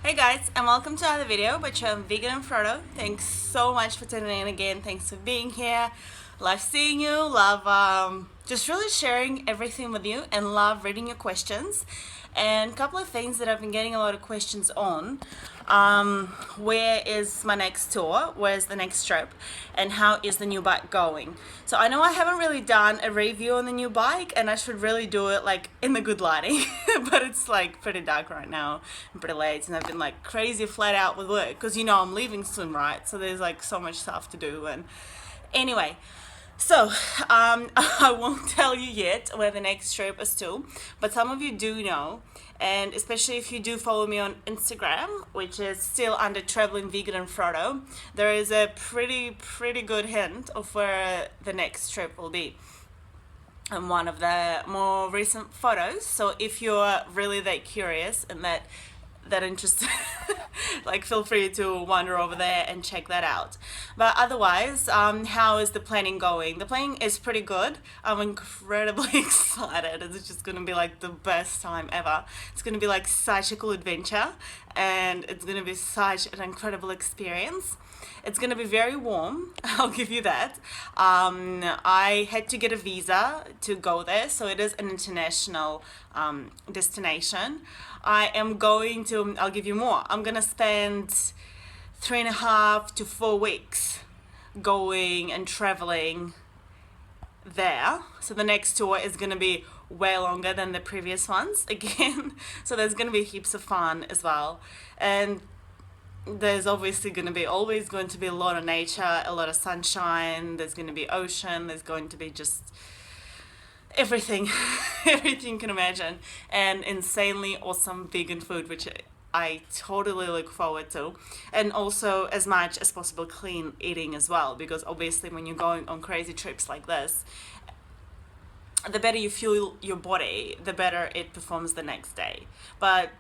Hey guys, and welcome to another video by Vegan and Frodo. Thanks so much for tuning in again. Thanks for being here. Love seeing you. Love just really sharing everything with you, and love reading your questions. And a couple of things that I've been getting a lot of questions on. Where is my next tour? Where's the next trip? And how is the new bike going? So I know I haven't really done a review on the new bike, and I should really do it like in the good lighting, but it's like pretty dark right now and pretty late, and I've been like crazy flat out with work because I'm leaving soon, right? So there's like so much stuff to do. And anyway, so I won't tell you yet where the next trip is to, but some of you do know, and especially if you do follow me on Instagram, which is still under Traveling Vegan and Frodo, there is a pretty good hint of where the next trip will be in one of the more recent photos. So if you're really that curious and that interested, like, feel free to wander over there and check that out. But otherwise, how is the planning going? The planning is pretty good. I'm incredibly excited. It's just gonna be like the best time ever. It's gonna be like such a cool adventure, and it's gonna be such an incredible experience. It's going to be very warm, I'll give you that. I had to get a visa to go there, so it is an international destination. I am going to, I'll give you more, I'm going to spend 3.5 to 4 weeks going and traveling there. So the next tour is going to be way longer than the previous ones again. So there's going to be heaps of fun as well. And there's obviously always going to be a lot of nature, a lot of sunshine, there's going to be ocean, there's going to be just everything, everything you can imagine, and insanely awesome vegan food, which I totally look forward to, and also as much as possible clean eating as well, because obviously when you're going on crazy trips like this, the better you fuel your body, the better it performs the next day. But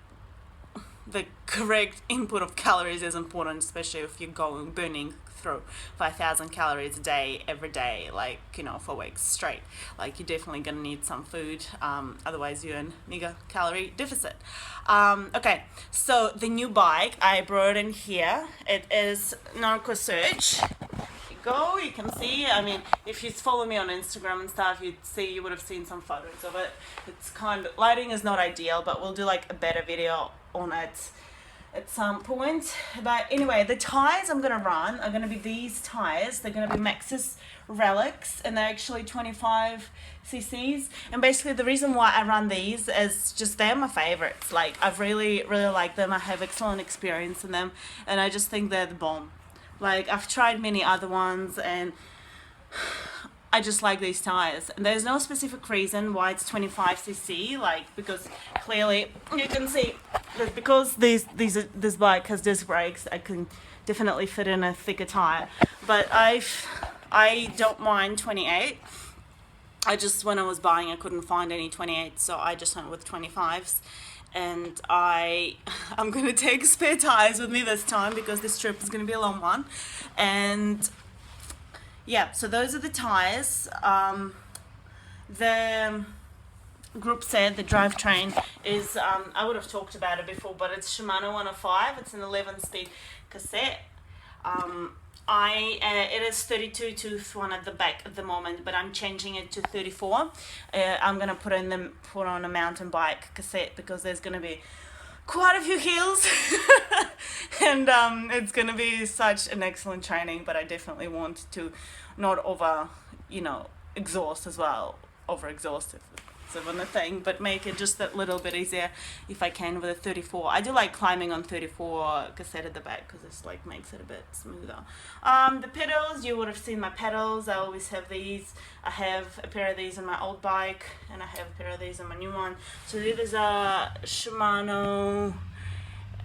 the correct input of calories is important, especially if you're burning through 5,000 calories a day every day, like, for weeks straight. Like, you're definitely gonna need some food, otherwise you're in mega calorie deficit. Okay, so the new bike I brought in here, it is Norco Search. You can see, I mean, if you follow me on Instagram and stuff, you would have seen some photos of it. It's kind of, lighting is not ideal, but we'll do like a better video on it at some point. But anyway, the tires I'm gonna run are gonna be these tires. They're gonna be Maxxis Relics, and they're actually 25 cc's. And basically the reason why I run these is just they're my favorites. Like, I've really like them. I have excellent experience in them, and I just think they're the bomb. Like, I've tried many other ones, and I just like these tires. And there's no specific reason why it's 25cc, like, because clearly you can see that because this bike has disc brakes, I can definitely fit in a thicker tire. But I don't mind 28. When I was buying, I couldn't find any 28, so I just went with 25s. And I'm going to take spare tires with me this time, because this trip is going to be a long one. And yeah, so those are the tires. The group said the drivetrain is, I would have talked about it before, but it's Shimano 105. It's an 11-speed cassette. It is 32 tooth one at the back at the moment, but I'm changing it to 34. I'm gonna put on a mountain bike cassette, because there's gonna be quite a few hills, and it's gonna be such an excellent training. But I definitely want to not exhaust as well, over exhaustive. Of a thing, but make it just that little bit easier if I can with a 34. I do like climbing on 34 cassette at the back, because it's like makes it a bit smoother. The pedals, you would have seen my pedals. I always have these. I have a pair of these on my old bike, and I have a pair of these on my new one. So these are Shimano,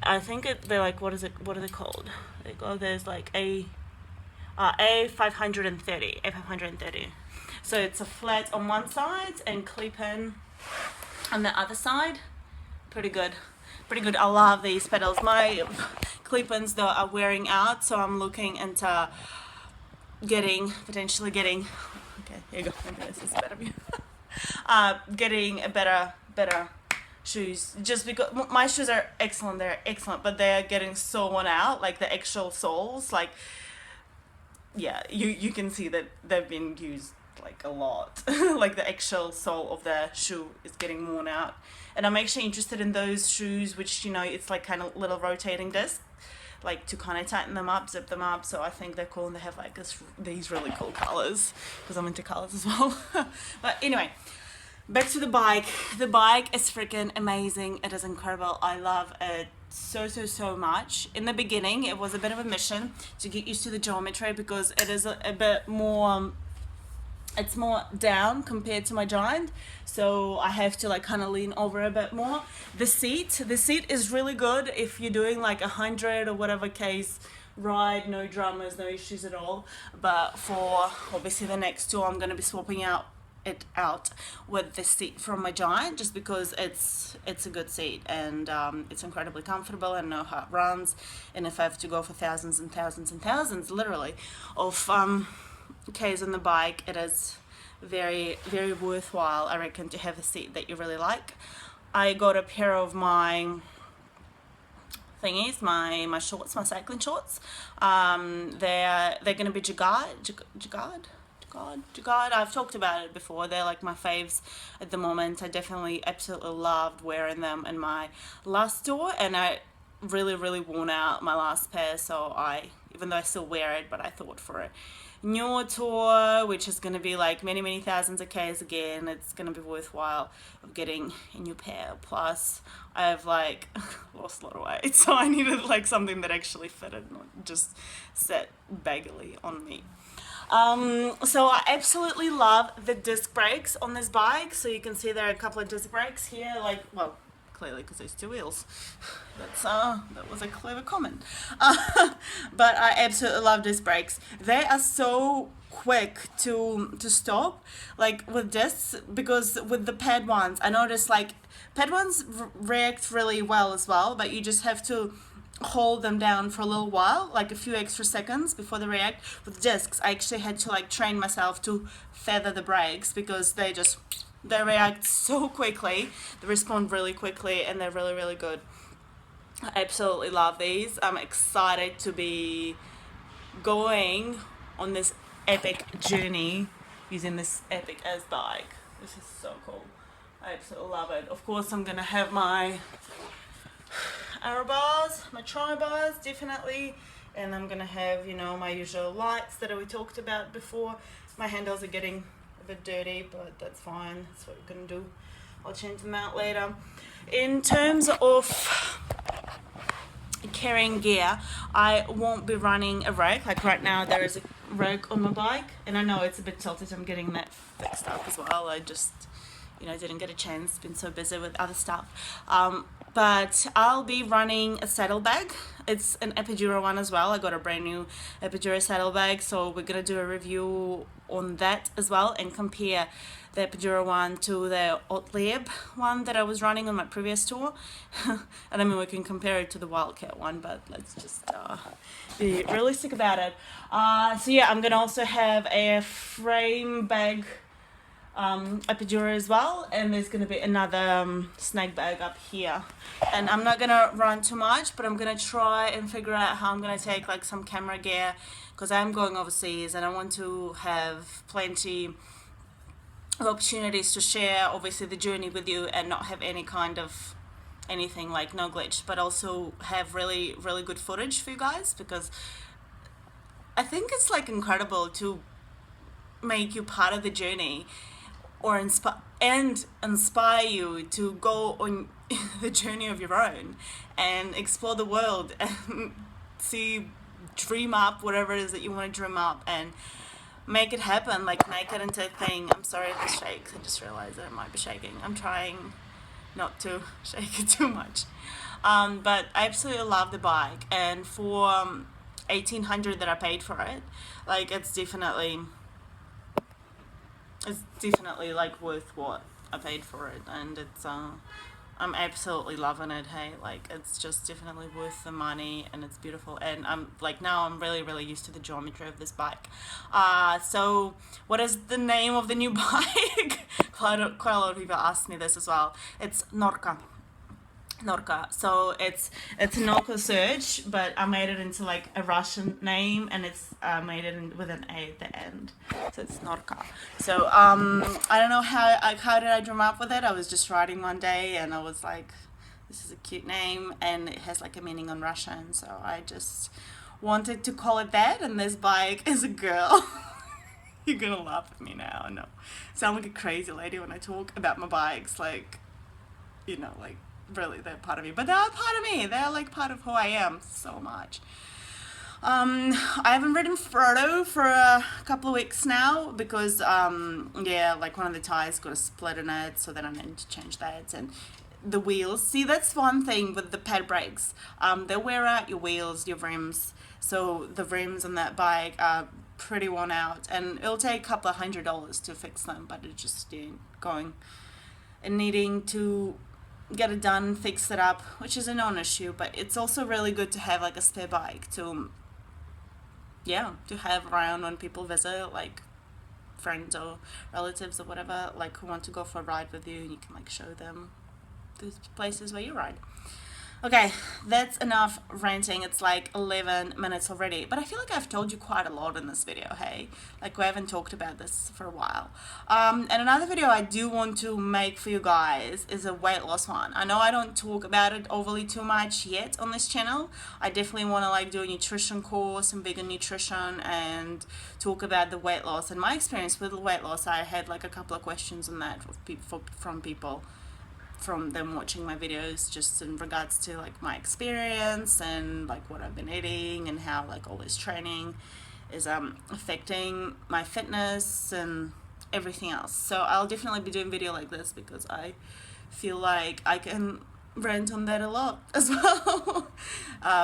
I think they're like, what are they called? There's like A530. So it's a flat on one side and clip in on the other side. Pretty good. I love these pedals. My clip-ins though are wearing out, so I'm looking into potentially getting. Okay, here you go. Maybe this is a better view. Getting a better shoes, just because my shoes are excellent, they're excellent, but they're getting so worn out, like the actual soles, like, yeah, you can see that they've been used like a lot. Like the actual sole of the shoe is getting worn out, and I'm actually interested in those shoes which, you know, it's like kind of little rotating disc, like to kind of tighten them up, zip them up. So I think they're cool, and they have like these really cool colors, because I'm into colors as well. But anyway, back to the bike. The bike is freaking amazing. It is incredible. I love it so much. In the beginning, it was a bit of a mission to get used to the geometry, because it is a bit more, it's more down compared to my Giant, so I have to like kind of lean over a bit more. The seat is really good if you're doing like 100 or whatever case ride, no dramas, no issues at all. But for obviously the next tour, I'm going to be swapping it out with the seat from my Giant, just because it's a good seat, and it's incredibly comfortable, and know how it runs. And if I have to go for thousands and thousands and thousands, literally, of K's on the bike, it is very worthwhile, I reckon, to have a seat that you really like. I got a pair of my thingies, my shorts, my cycling shorts. They're gonna be Jagard. I've talked about it before. They're like my faves at the moment. I definitely absolutely loved wearing them in my last tour, and I really worn out my last pair, so even though I still wear it, but I thought for a newer tour, which is going to be like many thousands of Ks again, it's going to be worthwhile of getting a new pair. Plus I've like lost a lot of weight, so I needed like something that actually fitted, not just sat baggily on me. So I absolutely love the disc brakes on this bike. So you can see there are a couple of disc brakes here, like, well, clearly because there's two wheels. That was a clever comment. But I absolutely love disc brakes. They are so quick to stop, like with discs, because with the pad ones, I noticed like pad ones react really well as well, but you just have to hold them down for a little while, like a few extra seconds before they react. With discs, I actually had to like train myself to feather the brakes, because they react so quickly, they respond really quickly, and they're really good. I absolutely love these. I'm excited to be going on this epic journey using this epic as bike. This is so cool. I absolutely love it. Of course, I'm gonna have my arrow bars, my tri bars, definitely, and I'm gonna have, you know, my usual lights that we talked about before. My handles are getting a bit dirty, but that's fine. That's what we're gonna do. I'll change them out later. In terms of carrying gear, I won't be running a rake. Like right now there is a rake on my bike, and I know it's a bit tilted. I'm getting that fixed up as well. I just, you know, didn't get a chance, been so busy with other stuff. But I'll be running a saddlebag. It's an Epidural one as well. I got a brand new Epidural saddlebag, so we're gonna do a review on that as well, and compare the Epidural one to the Otlib one that I was running on my previous tour. And I mean, we can compare it to the Wildcat one, but let's just be realistic about it. So yeah, I'm gonna also have a frame bag Epidural as well, and there's going to be another snake bag up here. And I'm not going to run too much, but I'm going to try and figure out how I'm going to take like some camera gear, because I'm going overseas and I want to have plenty of opportunities to share obviously the journey with you, and not have any kind of anything like no glitch, but also have really good footage for you guys, because I think it's like incredible to make you part of the journey, or inspire you to go on the journey of your own and explore the world and dream up whatever it is that you want to dream up, and make it happen, like make it into a thing. I'm sorry if it shakes, I just realized that it might be shaking. I'm trying not to shake it too much. But I absolutely love the bike, and for $1,800 that I paid for it, like it's definitely like worth what I paid for it, and it's I'm absolutely loving it. Hey, like it's just definitely worth the money, and it's beautiful, and I'm like, now I'm really used to the geometry of this bike. So what is the name of the new bike? quite a lot of people asked me this as well. It's Norco Norco. So it's Norco Search, but I made it into like a Russian name, and it's made it with an A at the end. So it's Norco. So I don't know how did I drum up with it. I was just writing one day, and I was like, this is a cute name, and it has like a meaning in Russian. So I just wanted to call it that. And this bike is a girl. You're gonna laugh at me now. I know. Sound like a crazy lady when I talk about my bikes, like, like really they're part of me, but they're part of me. They're like part of who I am so much. I haven't ridden Frodo for a couple of weeks now because yeah, like one of the tires got a split in it, so then I need to change that. And the wheels, see, that's one thing with the pad brakes, they wear out your wheels, your rims. So the rims on that bike are pretty worn out, and it'll take a couple of $100 to fix them, but it's just going and needing to get it done, fix it up, which is a non-issue. But it's also really good to have like a spare bike to have around when people visit, like friends or relatives or whatever, like who want to go for a ride with you, and you can like show them the places where you ride. Okay, that's enough ranting. It's like 11 minutes already, but I feel like I've told you quite a lot in this video, hey? Like we haven't talked about this for a while. And another video I do want to make for you guys is a weight loss one. I know I don't talk about it overly too much yet on this channel. I definitely want to like do a nutrition course and vegan nutrition and talk about the weight loss and my experience with the weight loss. I had like a couple of questions on that from people, from them watching my videos, just in regards to like my experience and like what I've been eating and how like all this training is affecting my fitness and everything else. So I'll definitely be doing a video like this because I feel like I can rant on that a lot as well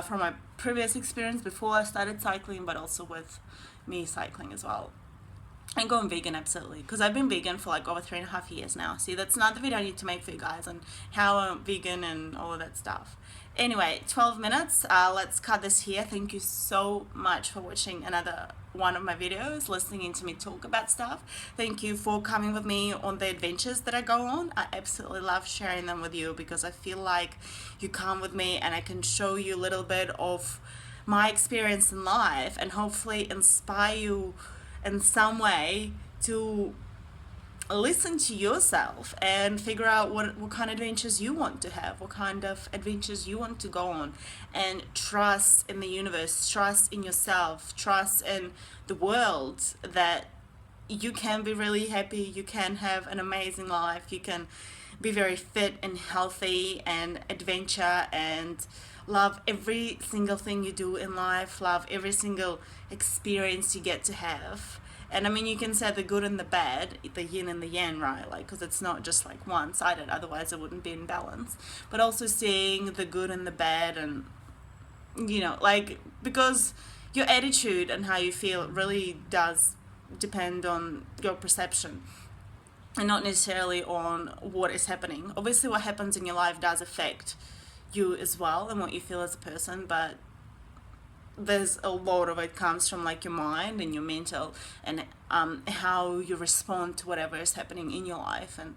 from my previous experience before I started cycling, but also with me cycling as well. And going vegan, absolutely, because I've been vegan for like over 3.5 years now. See, that's not the video I need to make for you guys on how I'm vegan and all of that stuff. Anyway, 12 minutes. Let's cut this here. Thank you so much for watching another one of my videos, listening to me talk about stuff. Thank you for coming with me on the adventures that I go on. I absolutely love sharing them with you because I feel like you come with me and I can show you a little bit of my experience in life and hopefully inspire you in some way to listen to yourself and figure out what kind of adventures you want to have, what kind of adventures you want to go on, and trust in the universe, trust in yourself, trust in the world that you can be really happy, you can have an amazing life, you can be very fit and healthy and adventure and love every single thing you do in life, love every single experience you get to have. And I mean, you can say the good and the bad, the yin and the yang, right? Like, because it's not just like one-sided, otherwise it wouldn't be in balance. But also seeing the good and the bad, and like, because your attitude and how you feel really does depend on your perception and not necessarily on what is happening. Obviously what happens in your life does affect you as well and what you feel as a person, but there's a lot of it comes from like your mind and your mental and how you respond to whatever is happening in your life, and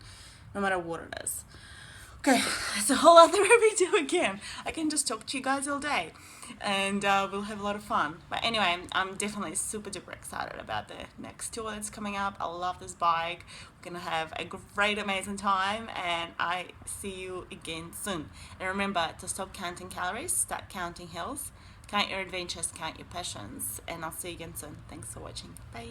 no matter what it is. Okay, it's a whole other video again. I can just talk to you guys all day and we'll have a lot of fun. But anyway, I'm definitely super duper excited about the next tour that's coming up. I love this bike. We're gonna have a great amazing time, and I see you again soon. And remember to stop counting calories, start counting hills, count your adventures, count your passions, and I'll see you again soon. Thanks for watching. Bye.